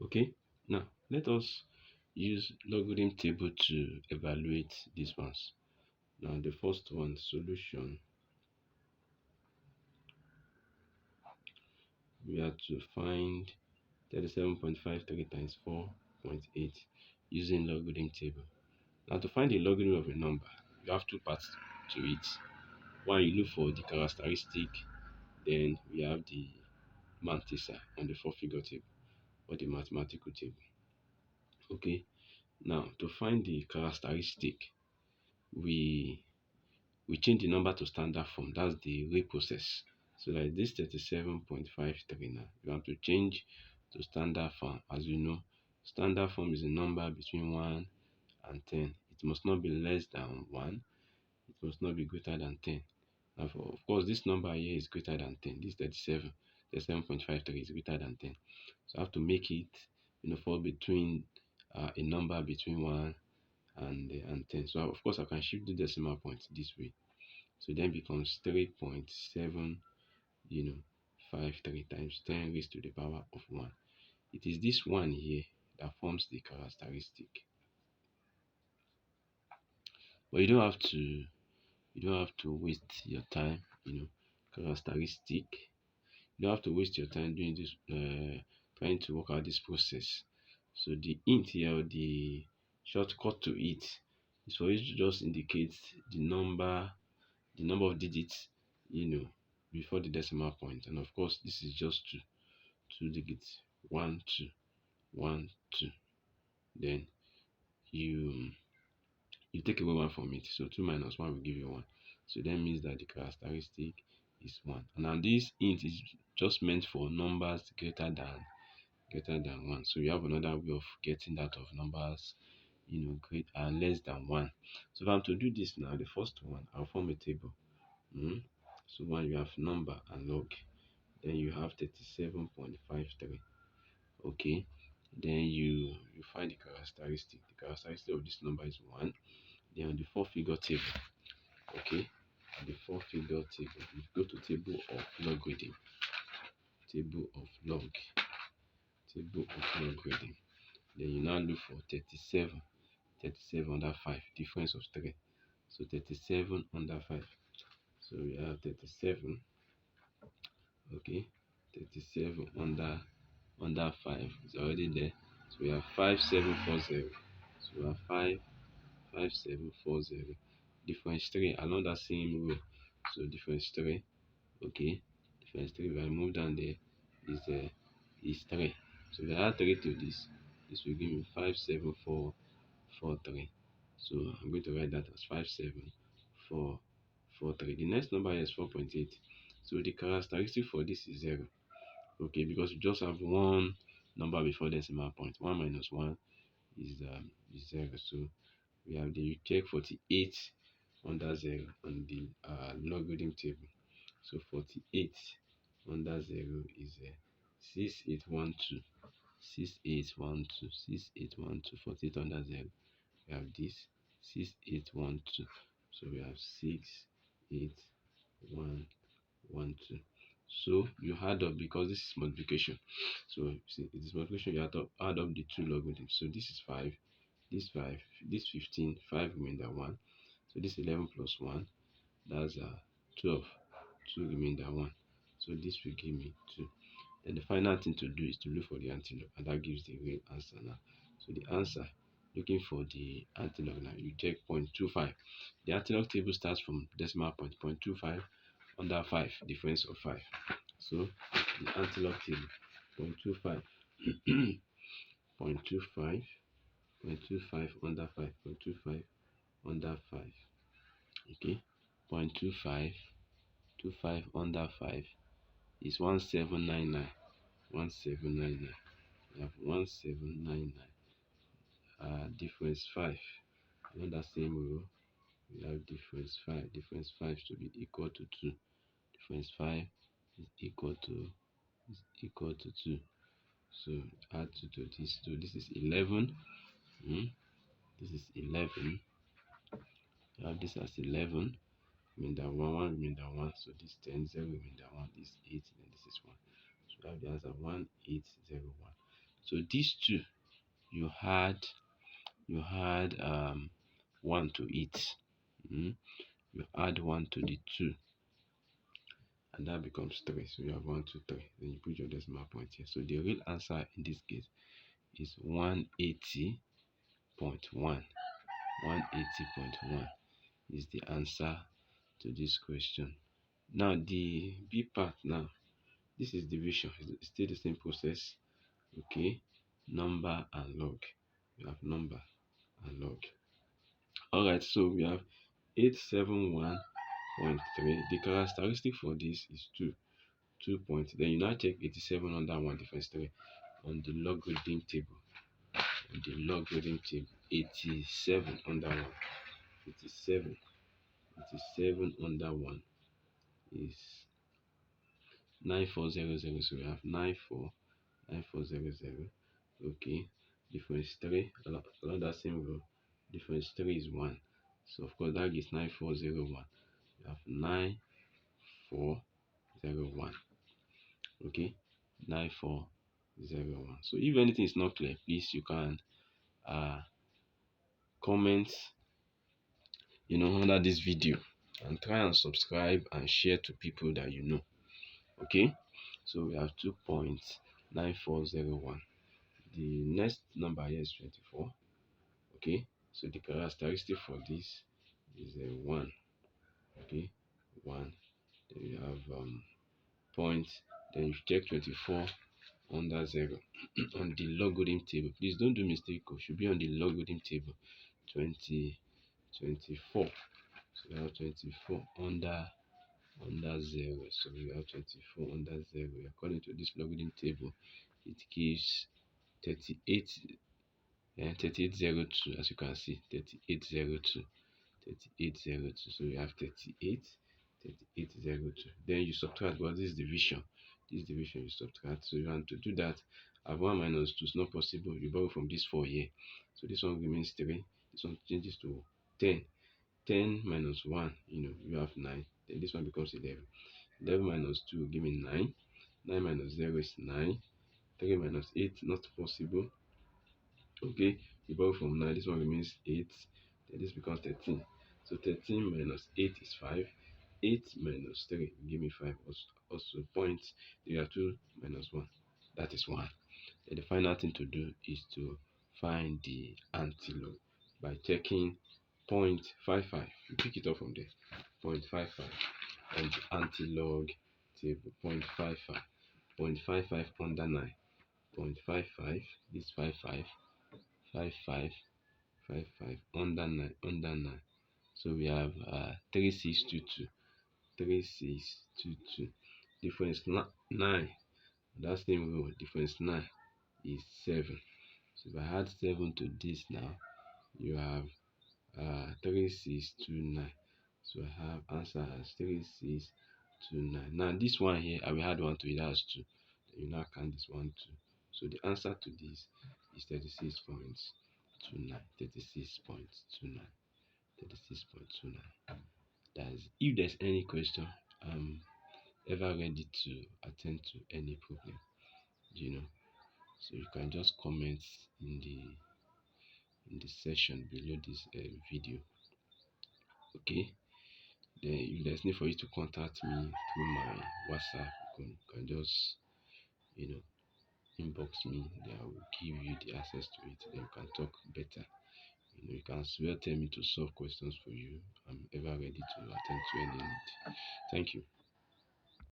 Okay, now let us use logarithm table to evaluate these ones. Now the first one, solution, we have to find 37.53 times 4.8 using logarithm table. Now to find the logarithm of a number, you have two parts to it. One, you look for the characteristic, then we have the mantissa on the four-figure table or the mathematical table. Okay, now to find the characteristic, we change the number to standard form. That's the reprocess. So like this 37.53 now, you have to change to standard form. As you know, standard form is a number between 1 and 10. It must not be less than 1. It must not be greater than 10. Now of course, this number here is greater than 10. This 37.53 is greater than 10. So I have to make it, fall between a number between 1 and 10. So of course, I can shift the decimal point this way. So then becomes 3.7, 53 times 10 raised to the power of 1. It is this one here that forms the characteristic. But you don't have to waste your time, characteristic. You don't have to waste your time doing this, trying to work out this process. So the int here, or the shortcut to it, is for you to just indicate the number of digits, before the decimal point. And of course, this is just two digits, 1 2 1 2. Then you you take away 1 from it, so 2 minus 1 will give you 1. So that means that the characteristic is 1. And now this int is just meant for numbers greater than 1. So you have another way of getting that of numbers, great and less than 1. So if I'm to do this now, the first one, I'll form a table. So one, you have number and log, then you have 37.53. Okay, then you find the characteristic. The characteristic of this number is 1. Then on the four-figure table, okay, on the four-figure table, you go to table of logarithm, table of log, table of logarithm. Then you now look for 37 under 5, difference of 3. So 37 under 5. So we have 37, okay, 37 under 5 is already there. So we have 5740. So we have 5740. Difference 3 along that same row. So difference 3, okay. Difference 3, if I move down there, is 3. So if I add 3 to this will give me 57443. So I'm going to write that as 57443. The next number here is 4.8. So the characteristic for this is 0. Okay, because we just have one number before decimal point. 1 minus 1 is 0. So we have the check 48 under 0 on the logarithm table. So 48 under 0 is 6812. 6812. 6812. 48 under 0. We have this 6812. So we have 6812. So you add up, because this is multiplication. So see, it is multiplication, you add up the two logarithms. So this is 5, this 5, this 15, 5 remainder 1. So this 11 plus 1, that's 12, 2 remainder 1. So this will give me 2. Then the final thing to do is to look for the antilog, and that gives the real answer now. So the answer, looking for the antilog now, you check 0.25. The antilog table starts from decimal point 0.25 under 5, difference of 5. So the antilog table 0.25 0.25 0.25 under 5, 0.25 under 5. Okay, 0.25 under 5 is 1799. 1799. We have 1799. Difference 5. On that same row, we have difference 5. Difference 5 should be equal to 2. Difference 5 is equal to 2. So add 2 to this. So this is 11. This is 11. You have this as 11. Remainder 1, remainder 1. So this 10, 0, remainder 1. This 8, and this is 1. So we have the answer 1801. So these two, you had you had 1 to it. You add 1 to the 2, and that becomes 3. So you have 1, 2, 3. Then you put your decimal point here. So the real answer in this case is 180.1. 180.1 is the answer to this question. Now the B part now, this is division. It's still the same process. Okay, number and log. We have number and log. Alright, so we have 871.3. The characteristic for this is 2. 2 points. Then you now check 87 under 1 difference 3 on the logarithm table. On the logarithm table, 87 under 1. 87. 87 under 1 is 9400. So we have 9400. Okay. Difference 3 along that same row. Difference 3 is 1. So of course that gives 9401. We have 9401. Okay. 9401. So if anything is not clear, please you can comment under this video, and try and subscribe and share to people that you know. Okay, so we have 2.9401. The next number here is 24. Okay, so the characteristic for this is a 1. Okay, 1. Then you have point. Then you check 24 under 0 on the logarithm table. Please don't do mistake. It should be on the logarithm table. 24. So we have 24 under 0. So we have 24 under 0. According to this logarithm table, it gives 38 and 3802. As you can see, 3802. 3802. So we have 3802. Then you subtract, because this division. This division you subtract. So you want to do that. Have 1 minus 2 is not possible. You borrow from this 4 here. So this one remains 3. This one changes to 10. 10 minus 1, you have 9. Then this one becomes 11. 11 minus 2 will give me 9. 9 minus 0 is 9. 3 minus 8, not possible. Okay, you borrow from 9. This one remains 8. Then this becomes 13. So 13 minus 8 is 5. 8 minus 3 will give me 5. Also point, you have 2 minus 1. That is 1. And the final thing to do is to find the antilog by checking 0.55. You pick it up from there. 0.55 on the antilog table. 0.55. 0.55 under 9. 0.55. This 55. 55. 55 under 9. Under 9. So we have 3622. 3622. Difference 9. That same row. Difference 9 is 7. So if I add 7 to this now, you have 3629. So I have answer as 3629. Now this one here, I will add 1 to it, that's 2. Then you now count this 1, 2. So the answer to this is 36.29. 36.29. 36.29. That is, if there's any question, I'm ever ready to attend to any problem. So you can just comment in the section below this video. Okay, then if there's need for you to contact me through my WhatsApp, you can just inbox me. Then I will give you the access to it. Then you can talk better. You can as well tell me to solve questions for you. I'm ever ready to attend to any need. Thank you.